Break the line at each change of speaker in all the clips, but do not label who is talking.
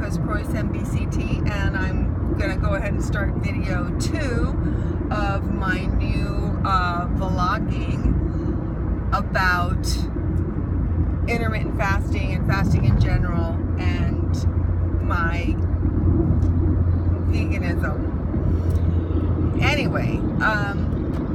is Preuss MBCT, and I'm going to go ahead and start video 2 of my new vlogging about intermittent fasting and fasting in general and my veganism. Anyway,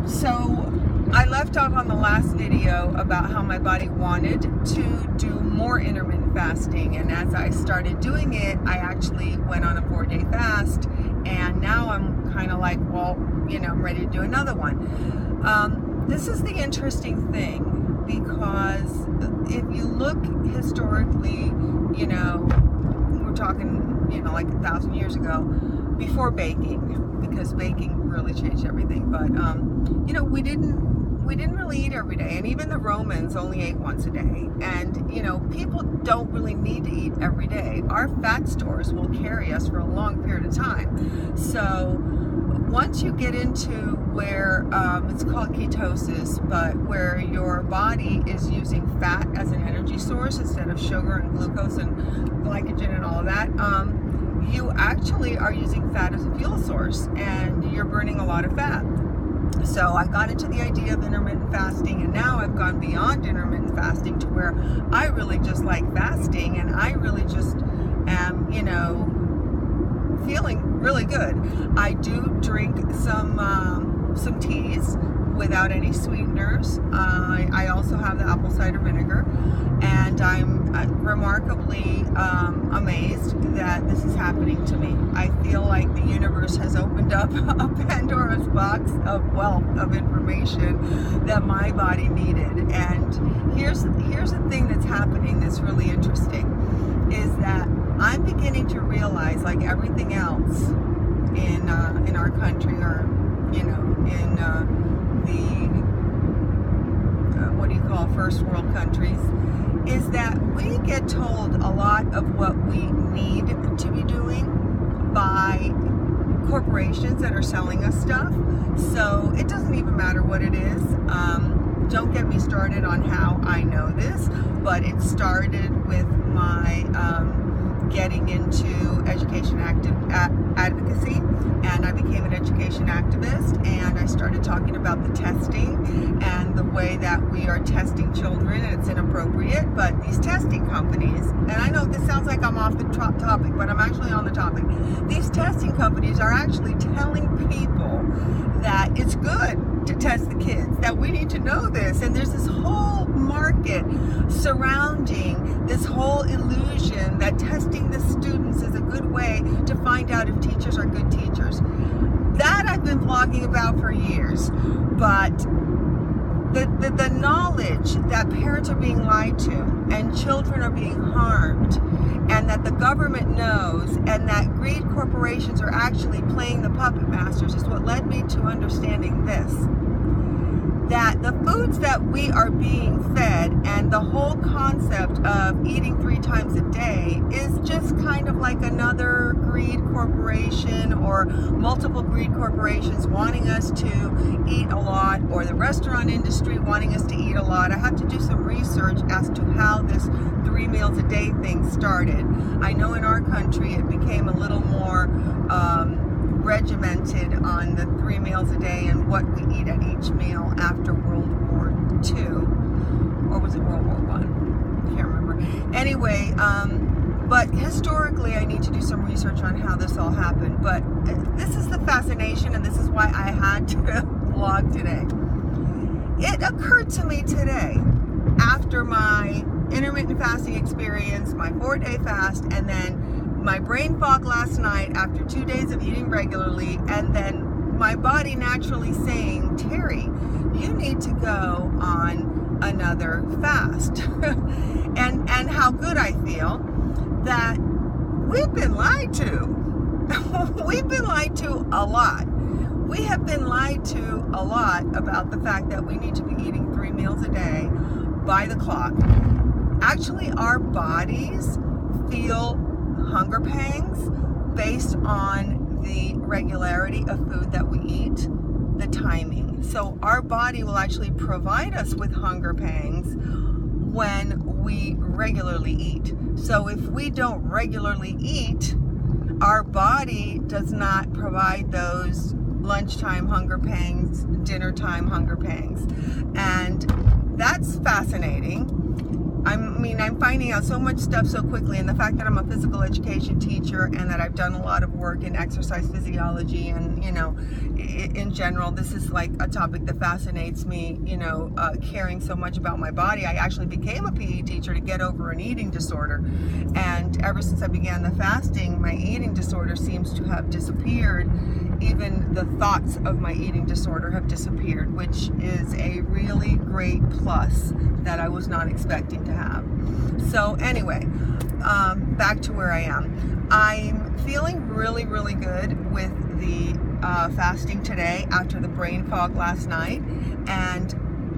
so I left off on the last video about how my body wanted to do more intermittent fasting, and as I started doing it, I actually went on a 4-day fast, and now I'm kind of like, well, you know, I'm ready to do another one. This is the interesting thing, because if you look historically, you know, we're talking, you know, like 1,000 years ago, before baking, because baking really changed everything, but you know, we didn't really eat every day, and even the Romans only ate once a day, and you know, people don't really need to eat every day. Our fat stores will carry us for a long period of time. So once you get into where it's called ketosis, but where your body is using fat as an energy source instead of sugar and glucose and glycogen and all of that, you actually are using fat as a fuel source, and you're burning a lot of fat. So I got into the idea of intermittent fasting, and now I've gone beyond intermittent fasting to where I really just like fasting, and I really just am, you know, feeling really good. I do drink some teas without any sweeteners. I also have the apple cider vinegar, and I'm remarkably amazed that this is happening to me. I feel like the universe has opened up a Pandora's box of wealth of information that my body needed. And here's the thing that's happening that's really interesting, is that I'm beginning to realize, like everything else in our country, or you know, in what do you call first world countries, is that we get told a lot of what we need to be doing by corporations that are selling us stuff. So it doesn't even matter what it is. Don't get me started on how I know this, but it started with my getting into education advocacy, and I became an education activist, and I started talking about the testing and the way that we are testing children, and it's inappropriate. But these testing companies, and I know this sounds like I'm off the topic, but I'm actually on the topic. These testing companies are actually telling people that it's good to test the kids, that we need to know this, and there's this whole market surrounding this whole illusion that testing the students is a good way to find out if teachers are good teachers. That I've been blogging about for years, but the knowledge that parents are being lied to and children are being harmed, and that the government knows, and that greed corporations are actually playing the puppet masters, is what led me to understanding this: that the foods that we are being fed and the whole concept of eating 3 times a day is just kind of like another greed corporation, or multiple greed corporations wanting us to eat a lot, or the restaurant industry wanting us to eat a lot. I have to do some research as to how this 3 meals a day thing started. I know in our country it became a little more regimented on the 3 meals a day and what we eat at each meal after World War II, or was it World War I? Can't remember. Anyway, but historically I need to do some research on how this all happened. But this is the fascination, and this is why I had to vlog today. It occurred to me today, after my intermittent fasting experience, my 4-day fast, and then my brain fog last night after 2 days of eating regularly, and then my body naturally saying, Terry, you need to go on another fast. and how good I feel that we've been lied to. We've been lied to a lot. We have been lied to a lot about the fact that we need to be eating 3 meals a day by the clock. Actually, our bodies feel hunger pangs based on the regularity of food that we eat, the timing. So our body will actually provide us with hunger pangs when we regularly eat. So if we don't regularly eat, our body does not provide those lunchtime hunger pangs, dinner time hunger pangs. And that's fascinating. I'm finding out so much stuff so quickly, and the fact that I'm a physical education teacher and that I've done a lot of work in exercise physiology and, in general, this is like a topic that fascinates me, caring so much about my body. I actually became a PE teacher to get over an eating disorder, and ever since I began the fasting, my eating disorder seems to have disappeared. Even the thoughts of my eating disorder have disappeared, which is a really great plus that I was not expecting to have. So anyway, back to where I am. I'm feeling really, really good with the fasting today after the brain fog last night, and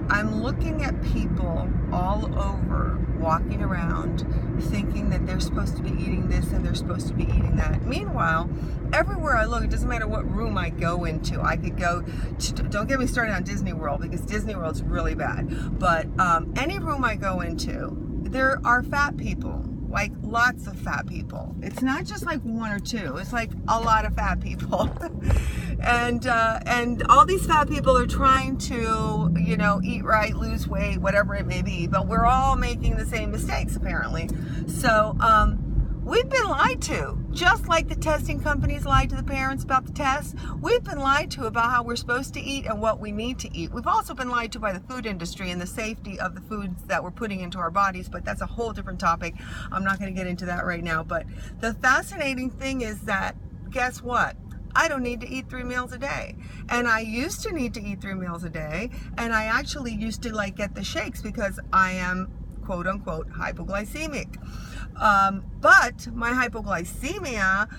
I'm looking at people all over walking around thinking that they're supposed to be eating this and they're supposed to be eating that. Meanwhile, everywhere I look, it doesn't matter what room I go into. I could go to, don't get me started on Disney World, because Disney World's really bad, but any room I go into, there are fat people, like lots of fat people. It's not just like one or two, it's like a lot of fat people. And all these fat people are trying to, eat right, lose weight, whatever it may be, but we're all making the same mistakes apparently. So we've been lied to, just like the testing companies lied to the parents about the tests. We've been lied to about how we're supposed to eat and what we need to eat. We've also been lied to by the food industry and the safety of the foods that we're putting into our bodies, but that's a whole different topic. I'm not going to get into that right now. But the fascinating thing is that, guess what? I don't need to eat 3 meals a day. And I used to need to eat 3 meals a day. And I actually used to get the shakes because I am quote unquote hypoglycemic. But my hypoglycemia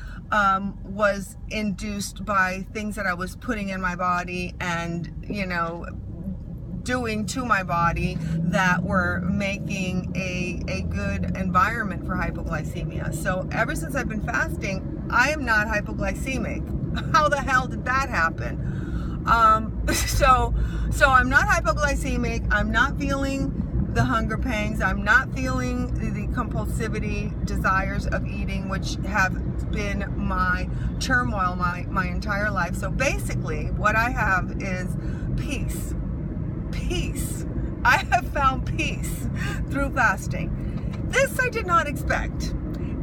was induced by things that I was putting in my body and, doing to my body that were making a good environment for hypoglycemia. So ever since I've been fasting, I am not hypoglycemic. How the hell did that happen? So I'm not hypoglycemic. I'm not feeling the hunger pangs. I'm not feeling the compulsivity desires of eating, which have been my turmoil my entire life. So basically what I have is peace. Peace. I have found peace through fasting. This I did not expect.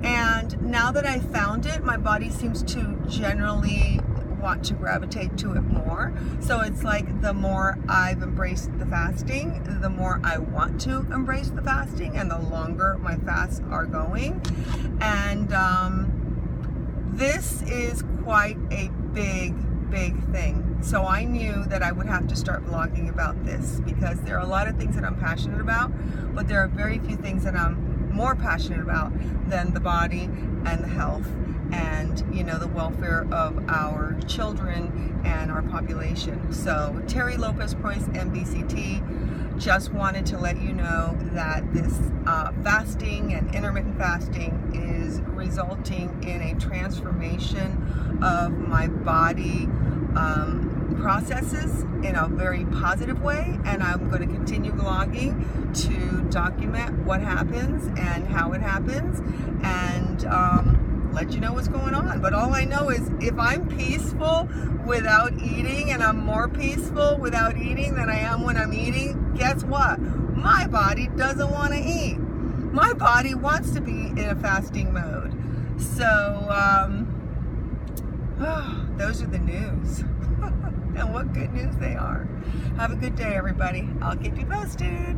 And now that I found it, my body seems to generally want to gravitate to it more. So it's like the more I've embraced the fasting, the more I want to embrace the fasting, and the longer my fasts are going. And this is quite a big thing. So I knew that I would have to start vlogging about this, because there are a lot of things that I'm passionate about, but there are very few things that I'm more passionate about than the body and the health and the welfare of our children and our population. So Terry Lopez Preuss, MBCT, just wanted to let you know that this fasting and intermittent fasting is resulting in a transformation of my body processes in a very positive way, and I'm going to continue vlogging to document what happens and how it happens, and let you know what's going on. But all I know is if I'm peaceful without eating, and I'm more peaceful without eating than I am when I'm eating, guess what? My body doesn't want to eat. My body wants to be in a fasting mode. So those are the news. And what good news they are. Have a good day, everybody. I'll keep you posted.